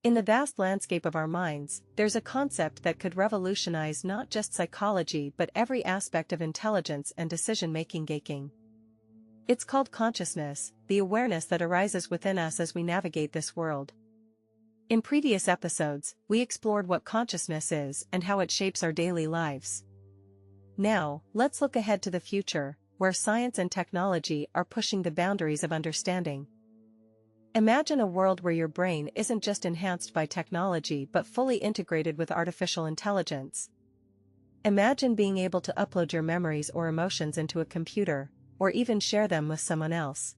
In the vast landscape of our minds, there's a concept that could revolutionize not just psychology but every aspect of intelligence and decision-making. It's called consciousness, the awareness that arises within us as we navigate this world. In previous episodes, we explored what consciousness is and how it shapes our daily lives. Now, let's look ahead to the future, where science and technology are pushing the boundaries of understanding. Imagine a world where your brain isn't just enhanced by technology but fully integrated with artificial intelligence. Imagine being able to upload your memories or emotions into a computer, or even share them with someone else.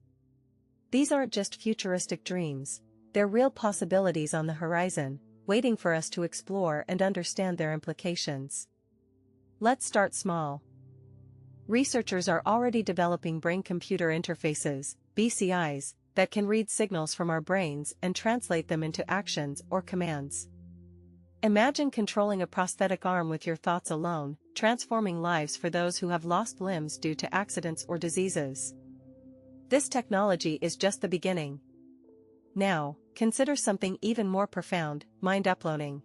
These aren't just futuristic dreams, they're real possibilities on the horizon, waiting for us to explore and understand their implications. Let's start small. Researchers are already developing brain-computer interfaces, BCIs, that can read signals from our brains and translate them into actions or commands. Imagine controlling a prosthetic arm with your thoughts alone, transforming lives for those who have lost limbs due to accidents or diseases. This technology is just the beginning. Now, consider something even more profound: mind uploading.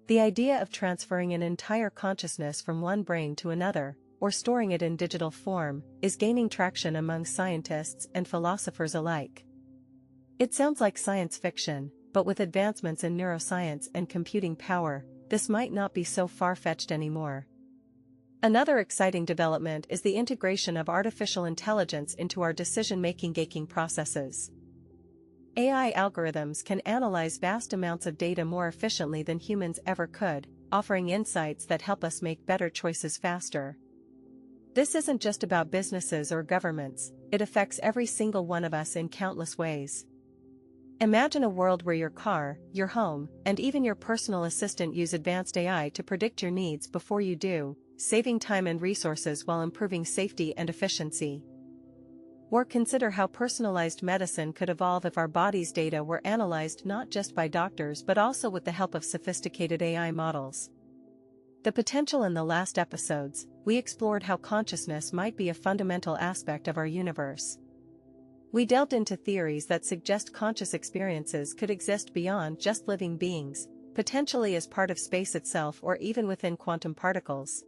The idea of transferring an entire consciousness from one brain to another, or storing it in digital form, is gaining traction among scientists and philosophers alike. It sounds like science fiction, but with advancements in neuroscience and computing power, this might not be so far-fetched anymore. Another exciting development is the integration of artificial intelligence into our decision-making processes. AI algorithms can analyze vast amounts of data more efficiently than humans ever could, offering insights that help us make better choices faster. This isn't just about businesses or governments, it affects every single one of us in countless ways. Imagine a world where your car, your home, and even your personal assistant use advanced AI to predict your needs before you do, saving time and resources while improving safety and efficiency. Or consider how personalized medicine could evolve if our body's data were analyzed not just by doctors but also with the help of sophisticated AI models. The potential. In the last episodes, we explored how consciousness might be a fundamental aspect of our universe. We delved into theories that suggest conscious experiences could exist beyond just living beings, potentially as part of space itself or even within quantum particles.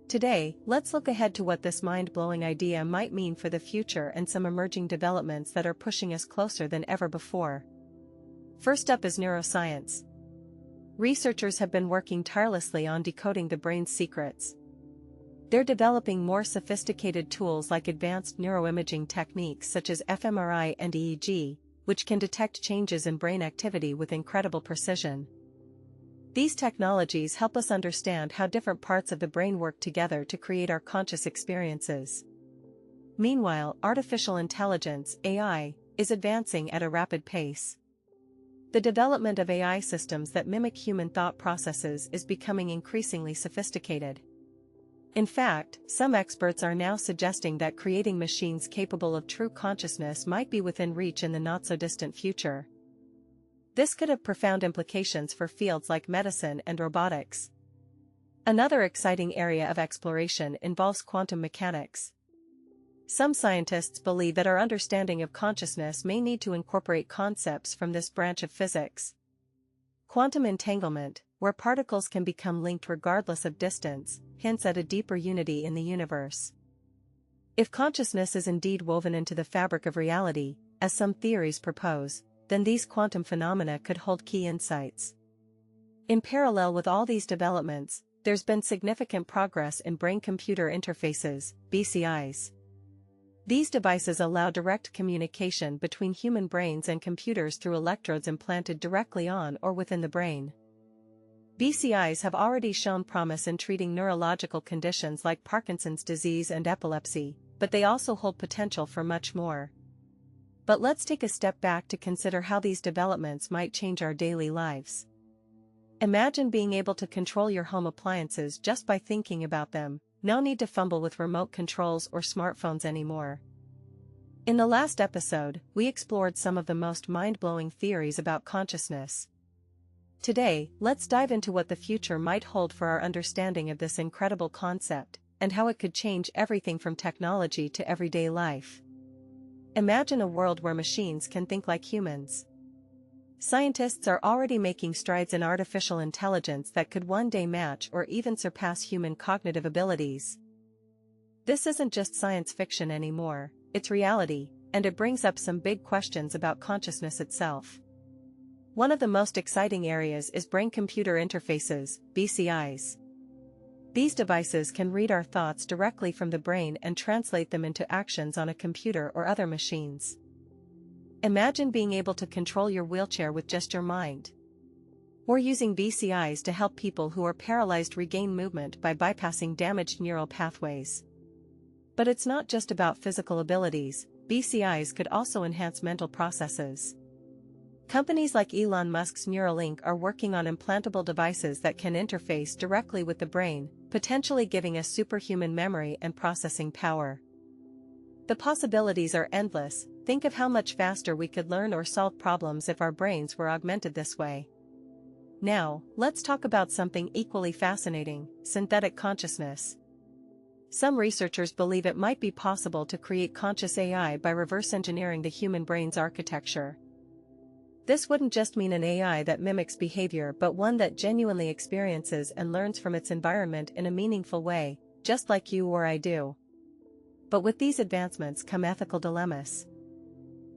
Today, let's look ahead to what this mind-blowing idea might mean for the future and some emerging developments that are pushing us closer than ever before. First up is neuroscience. Researchers have been working tirelessly on decoding the brain's secrets. They're developing more sophisticated tools like advanced neuroimaging techniques such as fMRI and EEG, which can detect changes in brain activity with incredible precision. These technologies help us understand how different parts of the brain work together to create our conscious experiences. Meanwhile, artificial intelligence, AI, is advancing at a rapid pace. The development of AI systems that mimic human thought processes is becoming increasingly sophisticated. In fact, some experts are now suggesting that creating machines capable of true consciousness might be within reach in the not-so-distant future. This could have profound implications for fields like medicine and robotics. Another exciting area of exploration involves quantum mechanics. Some scientists believe that our understanding of consciousness may need to incorporate concepts from this branch of physics. Quantum entanglement, where particles can become linked regardless of distance, hints at a deeper unity in the universe. If consciousness is indeed woven into the fabric of reality, as some theories propose, then these quantum phenomena could hold key insights. In parallel with all these developments, there's been significant progress in brain-computer interfaces, BCIs. These devices allow direct communication between human brains and computers through electrodes implanted directly on or within the brain. BCIs have already shown promise in treating neurological conditions like Parkinson's disease and epilepsy, but they also hold potential for much more. But let's take a step back to consider how these developments might change our daily lives. Imagine being able to control your home appliances just by thinking about them. No need to fumble with remote controls or smartphones anymore. In the last episode, we explored some of the most mind-blowing theories about consciousness. Today, let's dive into what the future might hold for our understanding of this incredible concept, and how it could change everything from technology to everyday life. Imagine a world where machines can think like humans. Scientists are already making strides in artificial intelligence that could one day match or even surpass human cognitive abilities. This isn't just science fiction anymore, it's reality, and it brings up some big questions about consciousness itself. One of the most exciting areas is brain-computer interfaces, BCIs. These devices can read our thoughts directly from the brain and translate them into actions on a computer or other machines. Imagine being able to control your wheelchair with just your mind. Or using BCIs to help people who are paralyzed regain movement by bypassing damaged neural pathways. But it's not just about physical abilities, BCIs could also enhance mental processes. Companies like Elon Musk's Neuralink are working on implantable devices that can interface directly with the brain, potentially giving us superhuman memory and processing power. The possibilities are endless. Think of how much faster we could learn or solve problems if our brains were augmented this way. Now, let's talk about something equally fascinating: synthetic consciousness. Some researchers believe it might be possible to create conscious AI by reverse engineering the human brain's architecture. This wouldn't just mean an AI that mimics behavior but one that genuinely experiences and learns from its environment in a meaningful way, just like you or I do. But with these advancements come ethical dilemmas.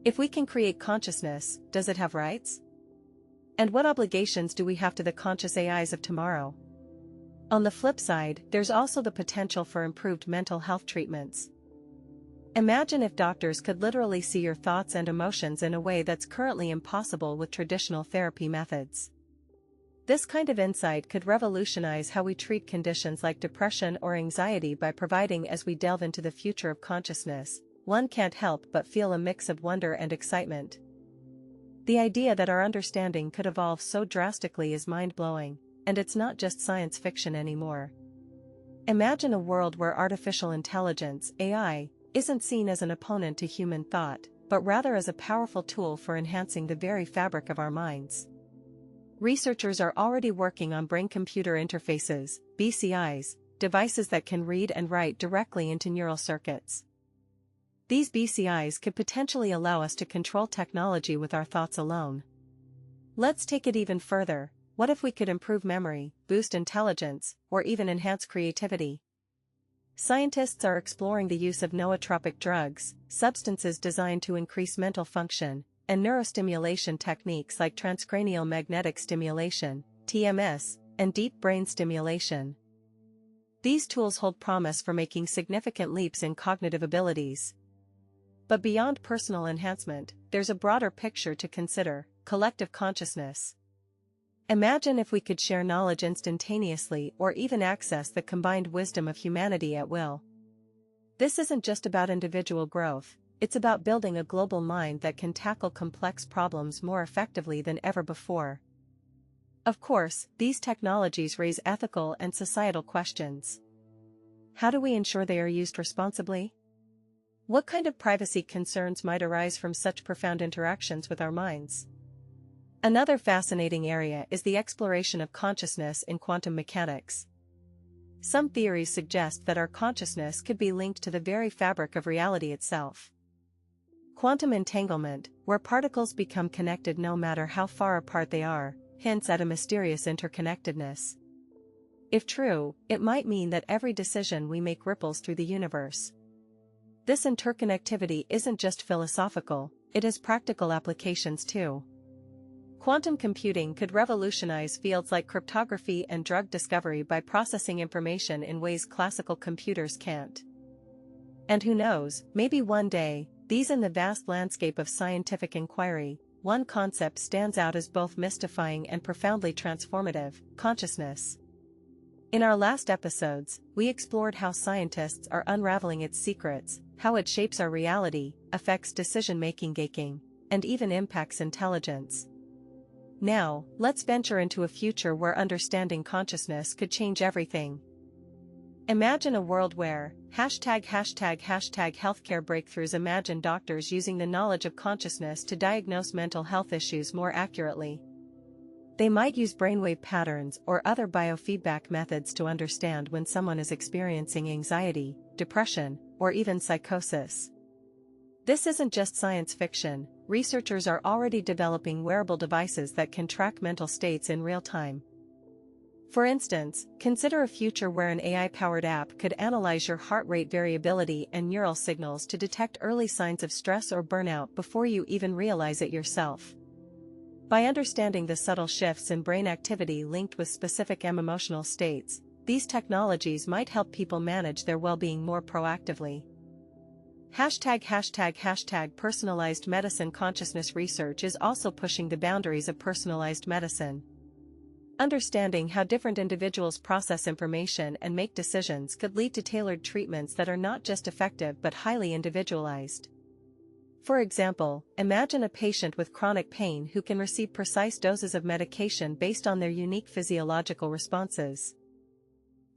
If we can create consciousness, does it have rights? And what obligations do we have to the conscious AIs of tomorrow? On the flip side, there's also the potential for improved mental health treatments. Imagine if doctors could literally see your thoughts and emotions in a way that's currently impossible with traditional therapy methods. This kind of insight could revolutionize how we treat conditions like depression or anxiety by providing, as we delve into the future of consciousness, one can't help but feel a mix of wonder and excitement. The idea that our understanding could evolve so drastically is mind-blowing, and it's not just science fiction anymore. Imagine a world where artificial intelligence, AI, isn't seen as an opponent to human thought, but rather as a powerful tool for enhancing the very fabric of our minds. Researchers are already working on brain-computer interfaces, BCIs, devices that can read and write directly into neural circuits. These BCIs could potentially allow us to control technology with our thoughts alone. Let's take it even further. What if we could improve memory, boost intelligence, or even enhance creativity? Scientists are exploring the use of nootropic drugs, substances designed to increase mental function, and neurostimulation techniques like transcranial magnetic stimulation, TMS, and deep brain stimulation. These tools hold promise for making significant leaps in cognitive abilities. But beyond personal enhancement, there's a broader picture to consider: collective consciousness. Imagine if we could share knowledge instantaneously or even access the combined wisdom of humanity at will. This isn't just about individual growth, it's about building a global mind that can tackle complex problems more effectively than ever before. Of course, these technologies raise ethical and societal questions. How do we ensure they are used responsibly? What kind of privacy concerns might arise from such profound interactions with our minds? Another fascinating area is the exploration of consciousness in quantum mechanics. Some theories suggest that our consciousness could be linked to the very fabric of reality itself. Quantum entanglement, where particles become connected no matter how far apart they are, hints at a mysterious interconnectedness. If true, it might mean that every decision we make ripples through the universe. This interconnectivity isn't just philosophical, it has practical applications too. Quantum computing could revolutionize fields like cryptography and drug discovery by processing information in ways classical computers can't. And who knows, maybe one day, in the vast landscape of scientific inquiry, one concept stands out as both mystifying and profoundly transformative: consciousness. In our last episodes, we explored how scientists are unraveling its secrets, how it shapes our reality, affects decision-making, and even impacts intelligence. Now, let's venture into a future where understanding consciousness could change everything. Imagine a world where #healthcare breakthroughs. Imagine doctors using the knowledge of consciousness to diagnose mental health issues more accurately. They might use brainwave patterns or other biofeedback methods to understand when someone is experiencing anxiety, depression, or even psychosis. This isn't just science fiction, researchers are already developing wearable devices that can track mental states in real time. For instance, consider a future where an AI-powered app could analyze your heart rate variability and neural signals to detect early signs of stress or burnout before you even realize it yourself. By understanding the subtle shifts in brain activity linked with specific emotional states, these technologies might help people manage their well-being more proactively. ## personalized medicine. Consciousness research is also pushing the boundaries of personalized medicine. Understanding how different individuals process information and make decisions could lead to tailored treatments that are not just effective but highly individualized. For example, imagine a patient with chronic pain who can receive precise doses of medication based on their unique physiological responses.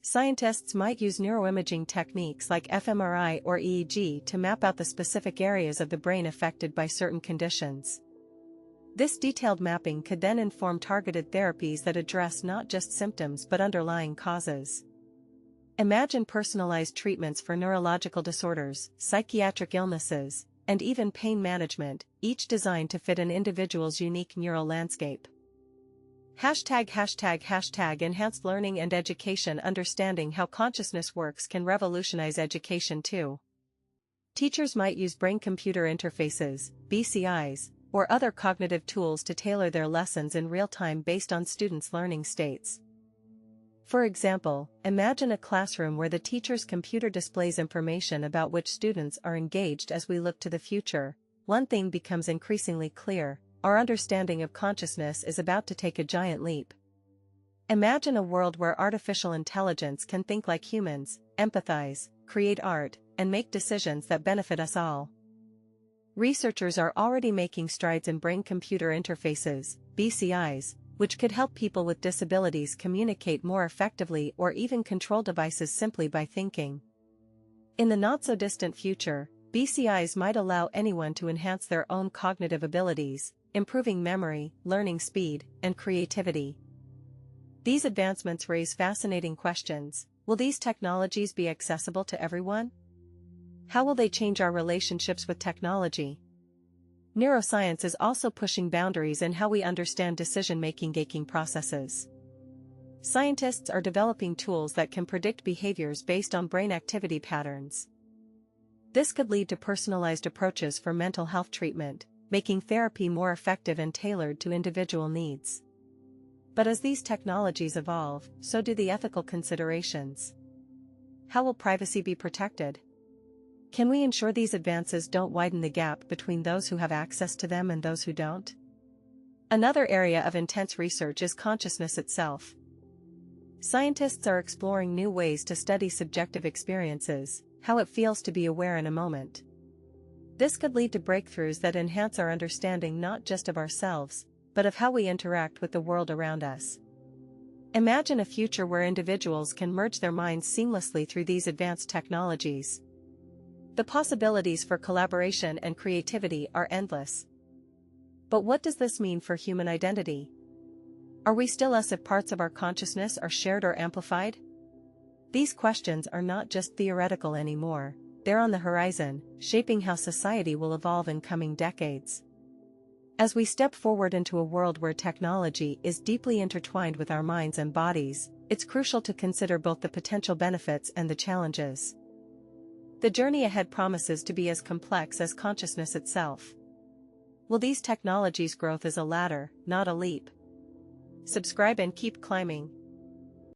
Scientists might use neuroimaging techniques like fMRI or EEG to map out the specific areas of the brain affected by certain conditions. This detailed mapping could then inform targeted therapies that address not just symptoms but underlying causes. Imagine personalized treatments for neurological disorders, psychiatric illnesses, and even pain management, each designed to fit an individual's unique neural landscape. ## enhanced learning and education. Understanding how consciousness works can revolutionize education too. Teachers might use brain-computer interfaces, BCIs, or other cognitive tools to tailor their lessons in real time based on students' learning states. For example, imagine a classroom where the teacher's computer displays information about which students are engaged. As we look to the future, one thing becomes increasingly clear: our understanding of consciousness is about to take a giant leap. Imagine a world where artificial intelligence can think like humans, empathize, create art, and make decisions that benefit us all. Researchers are already making strides in brain-computer interfaces, BCIs, which could help people with disabilities communicate more effectively or even control devices simply by thinking. In the not-so-distant future, BCIs might allow anyone to enhance their own cognitive abilities, improving memory, learning speed, and creativity. These advancements raise fascinating questions. Will these technologies be accessible to everyone? How will they change our relationships with technology? Neuroscience is also pushing boundaries in how we understand decision-making processes. Scientists are developing tools that can predict behaviors based on brain activity patterns. This could lead to personalized approaches for mental health treatment, making therapy more effective and tailored to individual needs. But as these technologies evolve, so do the ethical considerations. How will privacy be protected? Can we ensure these advances don't widen the gap between those who have access to them and those who don't? Another area of intense research is consciousness itself. Scientists are exploring new ways to study subjective experiences, how it feels to be aware in a moment. This could lead to breakthroughs that enhance our understanding not just of ourselves, but of how we interact with the world around us. Imagine a future where individuals can merge their minds seamlessly through these advanced technologies. The possibilities for collaboration and creativity are endless. But what does this mean for human identity? Are we still us if parts of our consciousness are shared or amplified? These questions are not just theoretical anymore, they're on the horizon, shaping how society will evolve in coming decades. As we step forward into a world where technology is deeply intertwined with our minds and bodies, it's crucial to consider both the potential benefits and the challenges. The journey ahead promises to be as complex as consciousness itself. Will these technologies' growth as a ladder, not a leap? Subscribe and keep climbing.